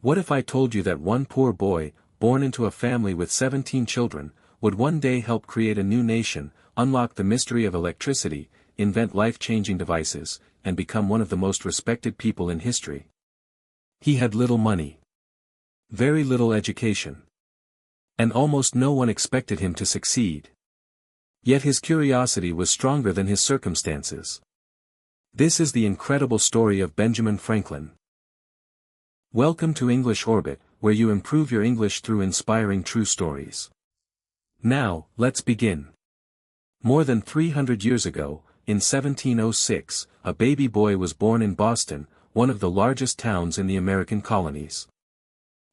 What if I told you that one poor boy, born into a family with 17 children, would one day help create a new nation, unlock the mystery of electricity, invent life-changing devices, and become one of the most respected people in history? He had little money, very little education, and almost no one expected him to succeed. Yet his curiosity was stronger than his circumstances. This is the incredible story of Benjamin Franklin. Welcome to English Orbit, where you improve your English through inspiring true stories. Now, let's begin. More than 300 years ago, in 1706, a baby boy was born in Boston, one of the largest towns in the American colonies.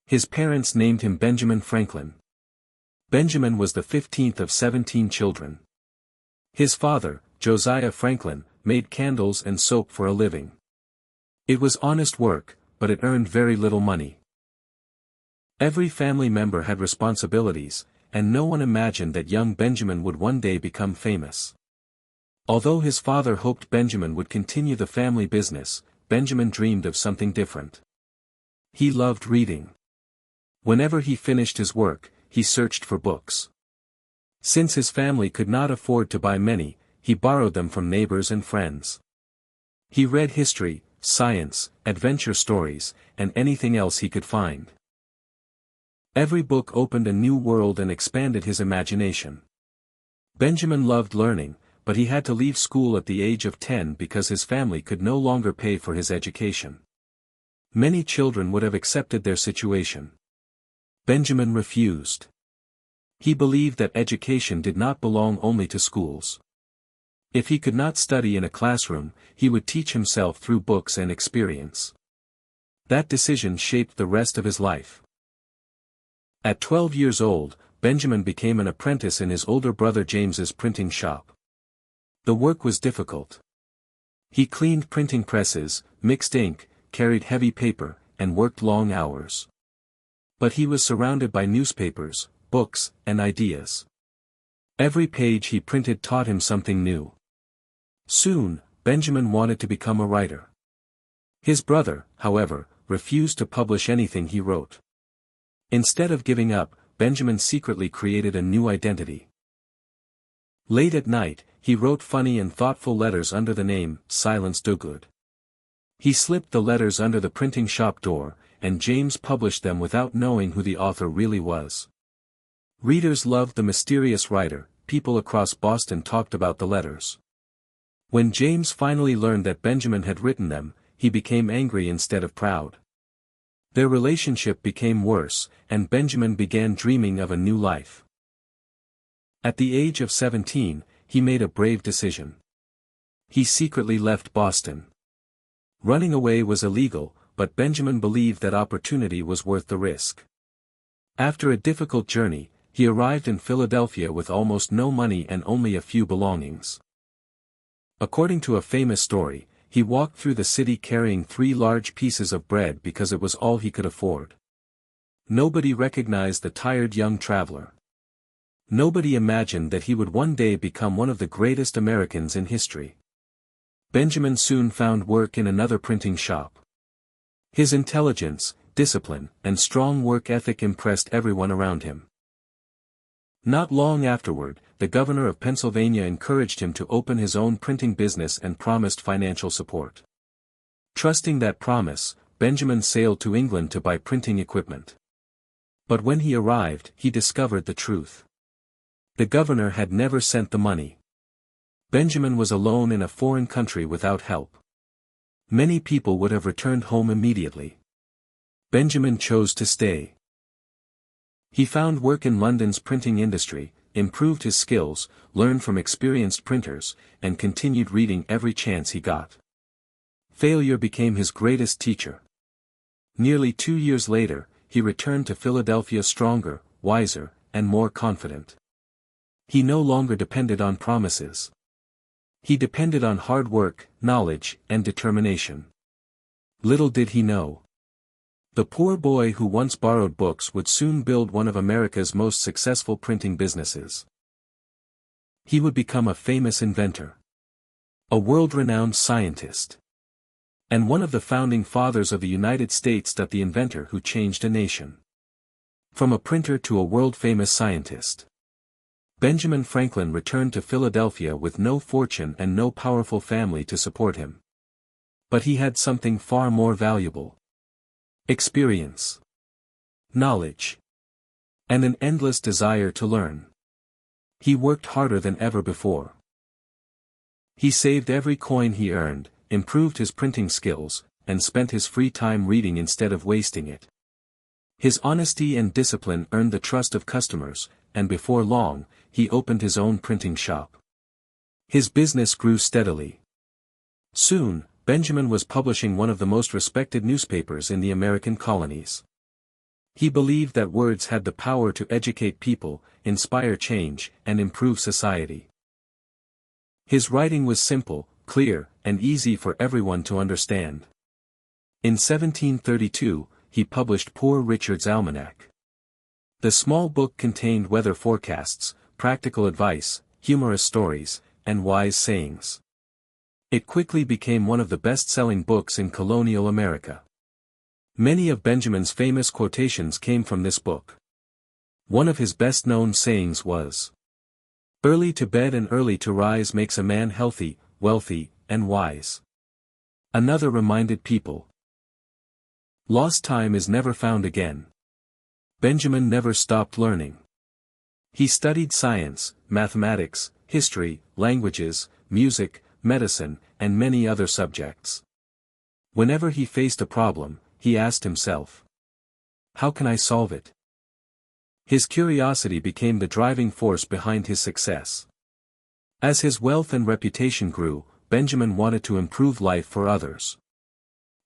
His parents named him Benjamin Franklin. Benjamin was the 15th of 17 children. His father, Josiah Franklin, made candles and soap for a living. It was honest work, but it earned very little money. Every family member had responsibilities, and no one imagined that young Benjamin would one day become famous. Although his father hoped Benjamin would continue the family business, Benjamin dreamed of something different. He loved reading. Whenever he finished his work, he searched for books. Since his family could not afford to buy many, he borrowed them from neighbors and friends. He read history, science, adventure stories, and anything else he could find. Every book opened a new world and expanded his imagination. Benjamin loved learning, but he had to leave school at the age of 10 because his family could no longer pay for his education. Many children would have accepted their situation. Benjamin refused. He believed that education did not belong only to schools. If he could not study in a classroom, he would teach himself through books and experience. That decision shaped the rest of his life. At 12 years old, Benjamin became an apprentice in his older brother James's printing shop. The work was difficult. He cleaned printing presses, mixed ink, carried heavy paper, and worked long hours. But he was surrounded by newspapers, books, and ideas. Every page he printed taught him something new. Soon, Benjamin wanted to become a writer. His brother, however, refused to publish anything he wrote. Instead of giving up, Benjamin secretly created a new identity. Late at night, he wrote funny and thoughtful letters under the name, Silence Dogood. He slipped the letters under the printing shop door, and James published them without knowing who the author really was. Readers loved the mysterious writer. People across Boston talked about the letters. When James finally learned that Benjamin had written them, he became angry instead of proud. Their relationship became worse, and Benjamin began dreaming of a new life. At the age of 17, he made a brave decision. He secretly left Boston. Running away was illegal, but Benjamin believed that opportunity was worth the risk. After a difficult journey, he arrived in Philadelphia with almost no money and only a few belongings. According to a famous story, he walked through the city carrying 3 large pieces of bread because it was all he could afford. Nobody recognized the tired young traveler. Nobody imagined that he would one day become one of the greatest Americans in history. Benjamin soon found work in another printing shop. His intelligence, discipline, and strong work ethic impressed everyone around him. Not long afterward, the governor of Pennsylvania encouraged him to open his own printing business and promised financial support. Trusting that promise, Benjamin sailed to England to buy printing equipment. But when he arrived, he discovered the truth. The governor had never sent the money. Benjamin was alone in a foreign country without help. Many people would have returned home immediately. Benjamin chose to stay. He found work in London's printing industry, improved his skills, learned from experienced printers, and continued reading every chance he got. Failure became his greatest teacher. Nearly 2 years later, he returned to Philadelphia stronger, wiser, and more confident. He no longer depended on promises. He depended on hard work, knowledge, and determination. Little did he know. The poor boy who once borrowed books would soon build one of America's most successful printing businesses. He would become a famous inventor. A world-renowned scientist. and one of the founding fathers of the United States. The inventor who changed a nation. From a printer to a world-famous scientist. Benjamin Franklin returned to Philadelphia with no fortune and no powerful family to support him. But he had something far more valuable. Experience. Knowledge. And an endless desire to learn. He worked harder than ever before. He saved every coin he earned, improved his printing skills, and spent his free time reading instead of wasting it. His honesty and discipline earned the trust of customers, and before long, he opened his own printing shop. His business grew steadily. Soon, Benjamin was publishing one of the most respected newspapers in the American colonies. He believed that words had the power to educate people, inspire change, and improve society. His writing was simple, clear, and easy for everyone to understand. In 1732, he published Poor Richard's Almanac. The small book contained weather forecasts, practical advice, humorous stories, and wise sayings. It quickly became one of the best-selling books in colonial America. Many of Benjamin's famous quotations came from this book. One of his best-known sayings was, "Early to bed and early to rise makes a man healthy, wealthy, and wise." Another reminded people, "Lost time is never found again." Benjamin never stopped learning. He studied science, mathematics, history, languages, music, medicine, and many other subjects. Whenever he faced a problem, he asked himself, "How can I solve it?" His curiosity became the driving force behind his success. As his wealth and reputation grew, Benjamin wanted to improve life for others.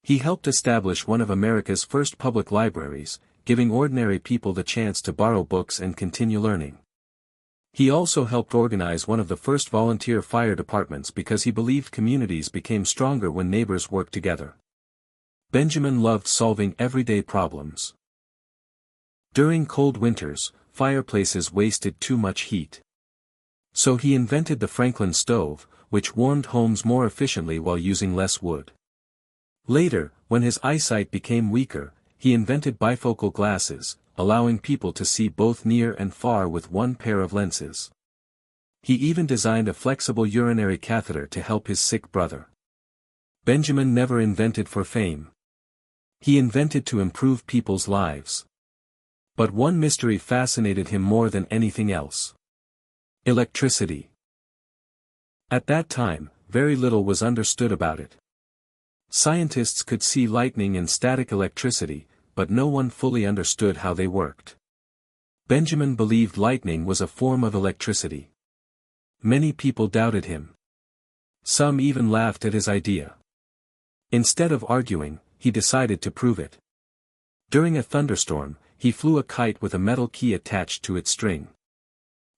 He helped establish one of America's first public libraries, giving ordinary people the chance to borrow books and continue learning. He also helped organize one of the first volunteer fire departments because he believed communities became stronger when neighbors worked together. Benjamin loved solving everyday problems. During cold winters, fireplaces wasted too much heat. So he invented the Franklin stove, which warmed homes more efficiently while using less wood. Later, when his eyesight became weaker, he invented bifocal glasses, allowing people to see both near and far with one pair of lenses. He even designed a flexible urinary catheter to help his sick brother. Benjamin never invented for fame. He invented to improve people's lives. But one mystery fascinated him more than anything else. Electricity. At that time, very little was understood about it. Scientists could see lightning and static electricity, but no one fully understood how they worked. Benjamin believed lightning was a form of electricity. Many people doubted him. Some even laughed at his idea. Instead of arguing, he decided to prove it. During a thunderstorm, he flew a kite with a metal key attached to its string.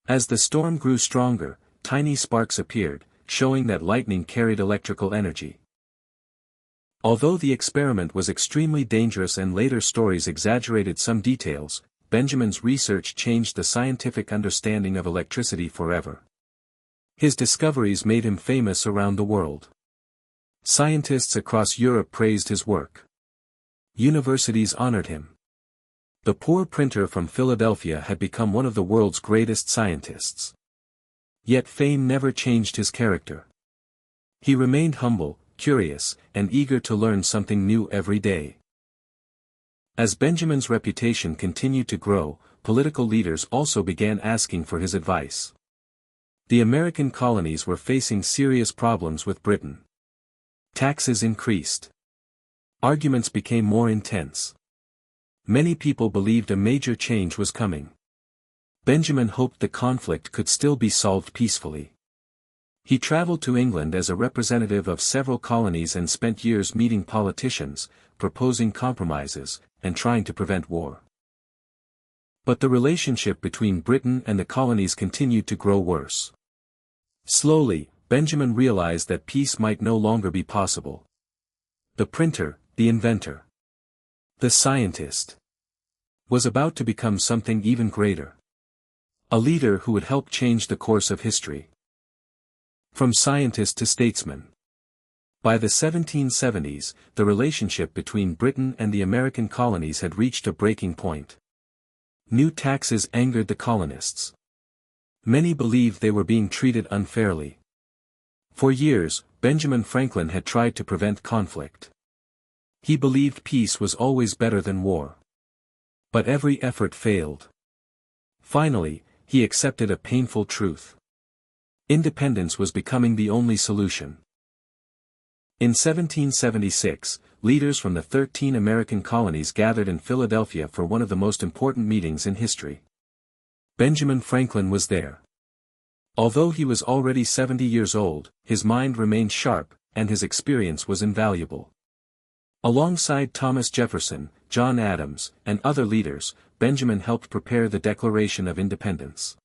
As the storm grew stronger, tiny sparks appeared, showing that lightning carried electrical energy. Although the experiment was extremely dangerous and later stories exaggerated some details, Benjamin's research changed the scientific understanding of electricity forever. His discoveries made him famous around the world. Scientists across Europe praised his work. Universities honored him. The poor printer from Philadelphia had become one of the world's greatest scientists. Yet fame never changed his character. He remained humble, curious, and eager to learn something new every day. As Benjamin's reputation continued to grow, political leaders also began asking for his advice. The American colonies were facing serious problems with Britain. Taxes increased. Arguments became more intense. Many people believed a major change was coming. Benjamin hoped the conflict could still be solved peacefully. He traveled to England as a representative of several colonies and spent years meeting politicians, proposing compromises, and trying to prevent war. But the relationship between Britain and the colonies continued to grow worse. Slowly, Benjamin realized that peace might no longer be possible. The printer, the inventor, the scientist, was about to become something even greater. A leader who would help change the course of history. From scientist to statesman. By the 1770s, the relationship between Britain and the American colonies had reached a breaking point. New taxes angered the colonists. Many believed they were being treated unfairly. For years, Benjamin Franklin had tried to prevent conflict. He believed peace was always better than war. But every effort failed. Finally, he accepted a painful truth. Independence was becoming the only solution. In 1776, leaders from the 13 American colonies gathered in Philadelphia for one of the most important meetings in history. Benjamin Franklin was there. Although he was already 70 years old, his mind remained sharp, and his experience was invaluable. Alongside Thomas Jefferson, John Adams, and other leaders, Benjamin helped prepare the Declaration of Independence.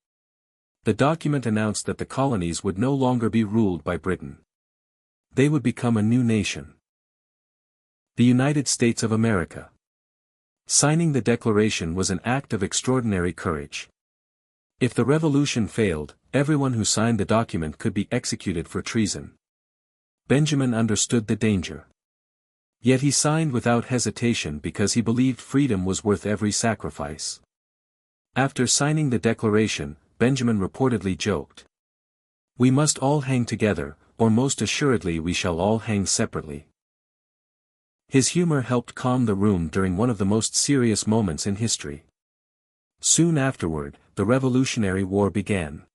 The document announced that the colonies would no longer be ruled by Britain. They would become a new nation. The United States of America. Signing the Declaration was an act of extraordinary courage. If the revolution failed, everyone who signed the document could be executed for treason. Benjamin understood the danger. Yet he signed without hesitation because he believed freedom was worth every sacrifice. After signing the Declaration, Benjamin reportedly joked, "We must all hang together, or most assuredly we shall all hang separately." His humor helped calm the room during one of the most serious moments in history. Soon afterward, the Revolutionary War began.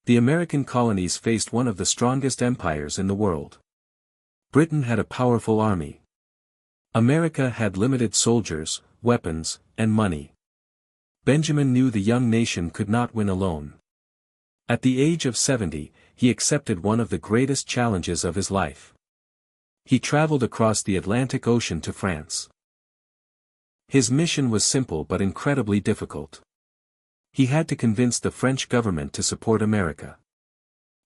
The American colonies faced one of the strongest empires in the world. Britain had a powerful army. America had limited soldiers, weapons, and money. Benjamin knew the young nation could not win alone. At the age of 70, he accepted one of the greatest challenges of his life. He traveled across the Atlantic Ocean to France. His mission was simple but incredibly difficult. He had to convince the French government to support America.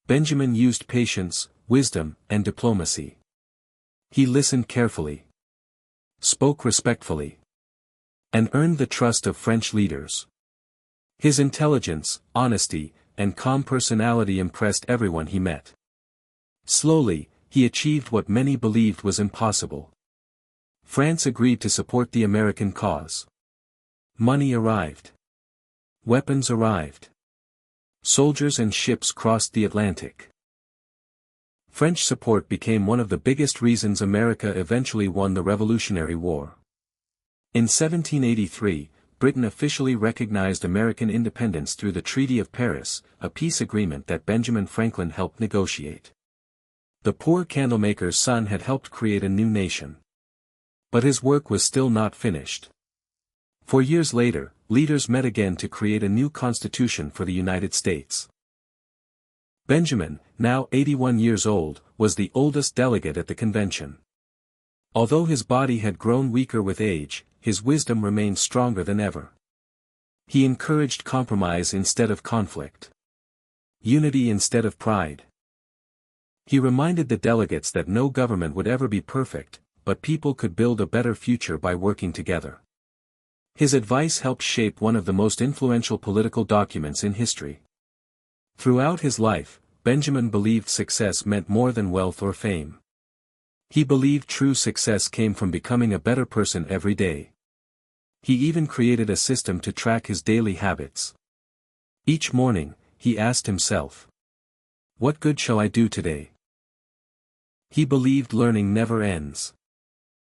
Benjamin used patience, wisdom, and diplomacy. He listened carefully, spoke respectfully, and earned the trust of French leaders. His intelligence, honesty, and calm personality impressed everyone he met. Slowly, he achieved what many believed was impossible. France agreed to support the American cause. Money arrived. Weapons arrived. Soldiers and ships crossed the Atlantic. French support became one of the biggest reasons America eventually won the Revolutionary War. In 1783, Britain officially recognized American independence through the Treaty of Paris, a peace agreement that Benjamin Franklin helped negotiate. The poor candlemaker's son had helped create a new nation. But his work was still not finished. 4 years later, leaders met again to create a new constitution for the United States. Benjamin, now 81 years old, was the oldest delegate at the convention. Although his body had grown weaker with age, his wisdom remained stronger than ever. He encouraged compromise instead of conflict. Unity instead of pride. He reminded the delegates that no government would ever be perfect, but people could build a better future by working together. His advice helped shape one of the most influential political documents in history. Throughout his life, Benjamin believed success meant more than wealth or fame. He believed true success came from becoming a better person every day. He even created a system to track his daily habits. Each morning, he asked himself, "What good shall I do today?" He believed learning never ends.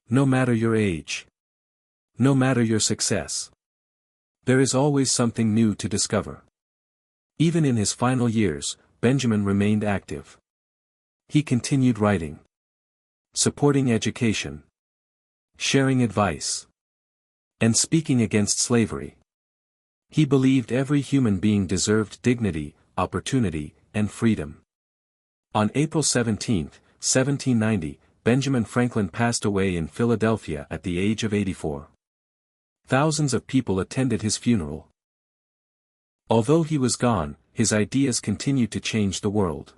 No matter your age. No matter your success. There is always something new to discover. Even in his final years, Benjamin remained active. He continued writing, supporting education, sharing advice, and speaking against slavery. He believed every human being deserved dignity, opportunity, and freedom. On April 17, 1790, Benjamin Franklin passed away in Philadelphia at the age of 84. Thousands of people attended his funeral. Although he was gone, his ideas continued to change the world.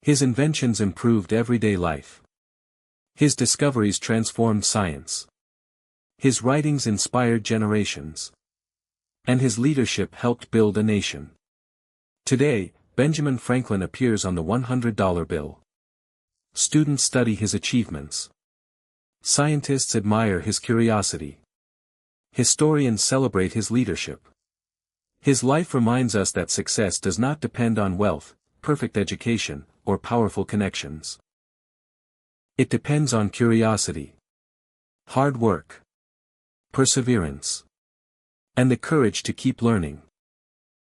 His inventions improved everyday life. His discoveries transformed science. His writings inspired generations. And his leadership helped build a nation. Today, Benjamin Franklin appears on the $100 bill. Students study his achievements. Scientists admire his curiosity. Historians celebrate his leadership. His life reminds us that success does not depend on wealth, perfect education, or powerful connections. It depends on curiosity, hard work, perseverance, and the courage to keep learning.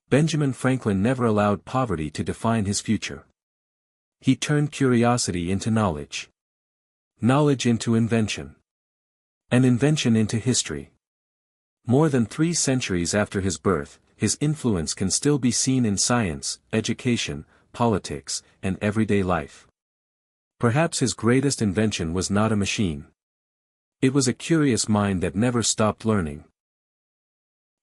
Benjamin Franklin never allowed poverty to define his future. He turned curiosity into knowledge, knowledge into invention, and invention into history. More than 3 centuries after his birth, his influence can still be seen in science, education, politics, and everyday life. Perhaps his greatest invention was not a machine. It was a curious mind that never stopped learning.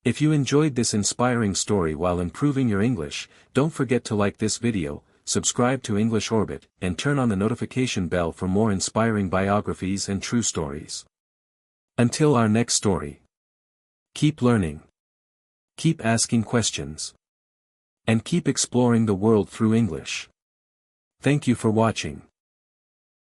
If you enjoyed this inspiring story while improving your English, don't forget to like this video, subscribe to English Orbit, and turn on the notification bell for more inspiring biographies and true stories. Until our next story. Keep learning. Keep asking questions. And keep exploring the world through English. Thank you for watching.